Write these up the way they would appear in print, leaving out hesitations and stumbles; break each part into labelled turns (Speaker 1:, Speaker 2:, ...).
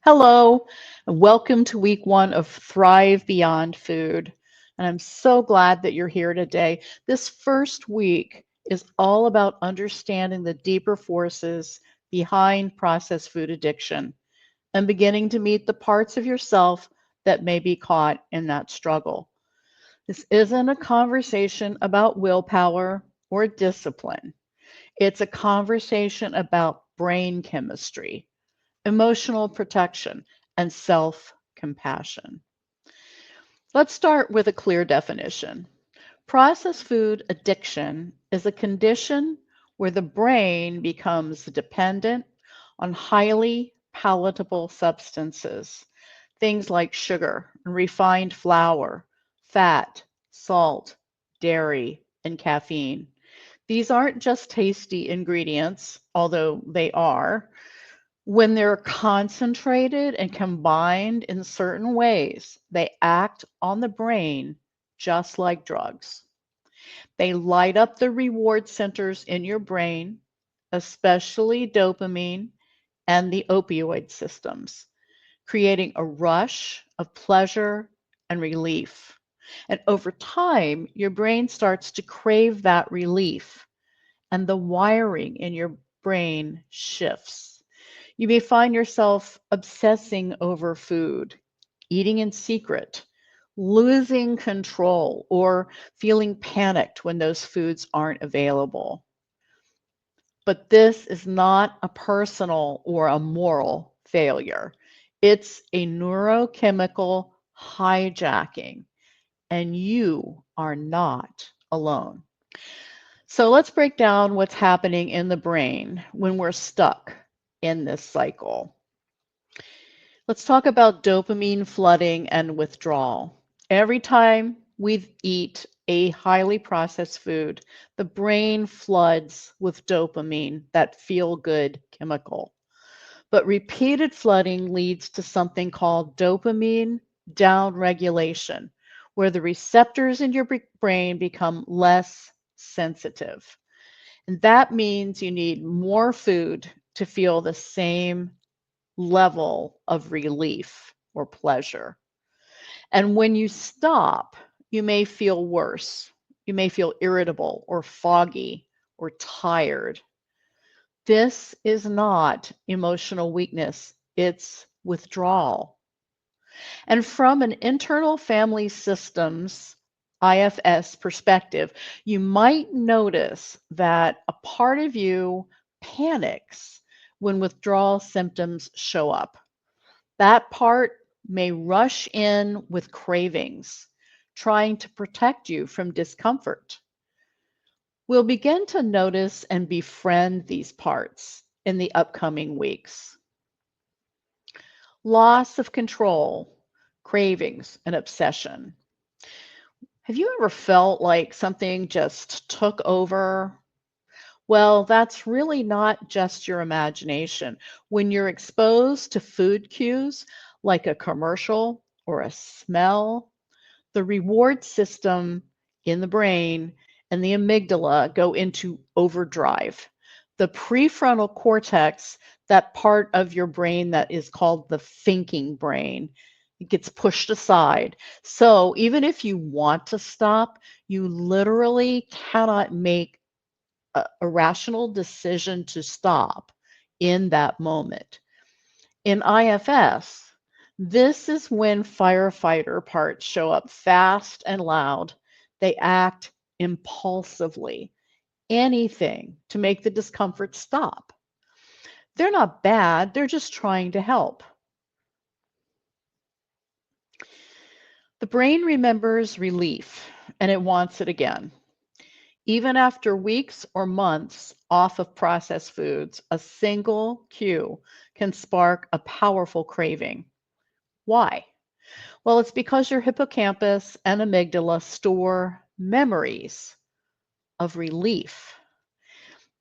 Speaker 1: Hello, and welcome to week one of Thrive Beyond Food. And I'm so glad that you're here today. This first week is all about understanding the deeper forces behind processed food addiction and beginning to meet the parts of yourself that may be caught in that struggle. This isn't a conversation about willpower or discipline, it's a conversation about brain chemistry, emotional protection, and self compassion. Let's start with a clear definition. Processed food addiction is a condition where the brain becomes dependent on highly palatable substances, things like sugar and refined flour, fat, salt, dairy, and caffeine. These aren't just tasty ingredients, although they are. When they're concentrated and combined in certain ways, they act on the brain just like drugs. They light up the reward centers in your brain, especially dopamine and the opioid systems, creating a rush of pleasure and relief. And over time, your brain starts to crave that relief, and the wiring in your brain shifts. You may find yourself obsessing over food, eating in secret, losing control, or feeling panicked when those foods aren't available. But this is not a personal or a moral failure. It's a neurochemical hijacking, and you are not alone. So let's break down what's happening in the brain when we're stuck in this cycle. Let's talk about dopamine flooding and withdrawal. Every time we eat a highly processed food, the brain floods with dopamine, that feel good chemical. But repeated flooding leads to something called dopamine downregulation, where the receptors in your brain become less sensitive. And that means you need more food to feel the same level of relief or pleasure. And when you stop, you may feel worse. You may feel irritable or foggy or tired. This is not emotional weakness, it's withdrawal. And from an internal family systems IFS perspective, you might notice that a part of you panics when withdrawal symptoms show up. That part may rush in with cravings, trying to protect you from discomfort. We'll begin to notice and befriend these parts in the upcoming weeks. Loss of control, cravings, and obsession. Have you ever felt like something just took over? Well, that's really not just your imagination. When you're exposed to food cues like a commercial or a smell, the reward system in the brain and the amygdala go into overdrive. The prefrontal cortex, that part of your brain that is called the thinking brain, it gets pushed aside. So even if you want to stop, you literally cannot make a rational decision to stop in that moment. In IFS, this is when firefighter parts show up fast and loud. They act impulsively, anything to make the discomfort stop. They're not bad, they're just trying to help. The brain remembers relief and it wants it again. Even after weeks or months off of processed foods, a single cue can spark a powerful craving. Why? Well, it's because your hippocampus and amygdala store memories of relief.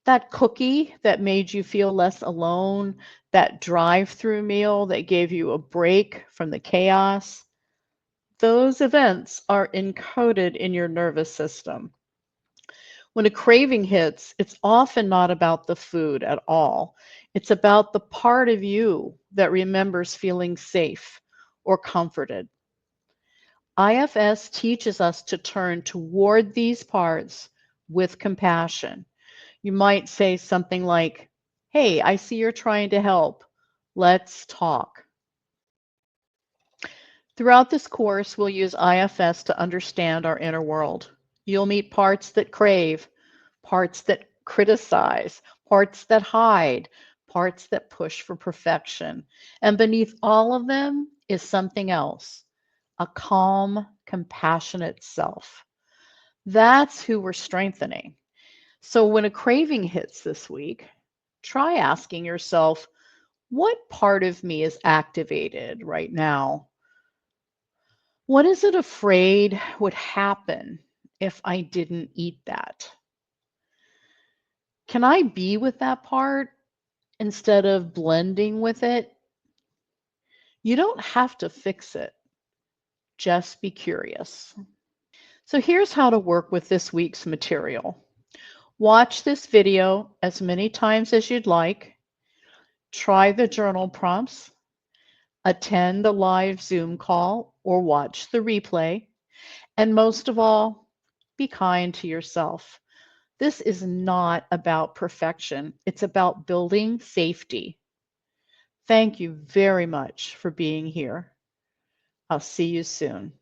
Speaker 1: That cookie that made you feel less alone, that drive-through meal that gave you a break from the chaos, those events are encoded in your nervous system. When a craving hits, it's often not about the food at all. It's about the part of you that remembers feeling safe or comforted. IFS teaches us to turn toward these parts with compassion. You might say something like, "Hey, I see you're trying to help. Let's talk." Throughout this course, we'll use IFS to understand our inner world. You'll meet parts that crave, parts that criticize, parts that hide, parts that push for perfection. And beneath all of them is something else, a calm, compassionate self. That's who we're strengthening. So when a craving hits this week, try asking yourself, what part of me is activated right now? What is it afraid would happen if I didn't eat that? Can I be with that part instead of blending with it? You don't have to fix it, just be curious. So here's how to work with this week's material. Watch this video as many times as you'd like. Try the journal prompts. Attend a live Zoom call or watch the replay. And most of all, be kind to yourself. This is not about perfection. It's about building safety. Thank you very much for being here. I'll see you soon.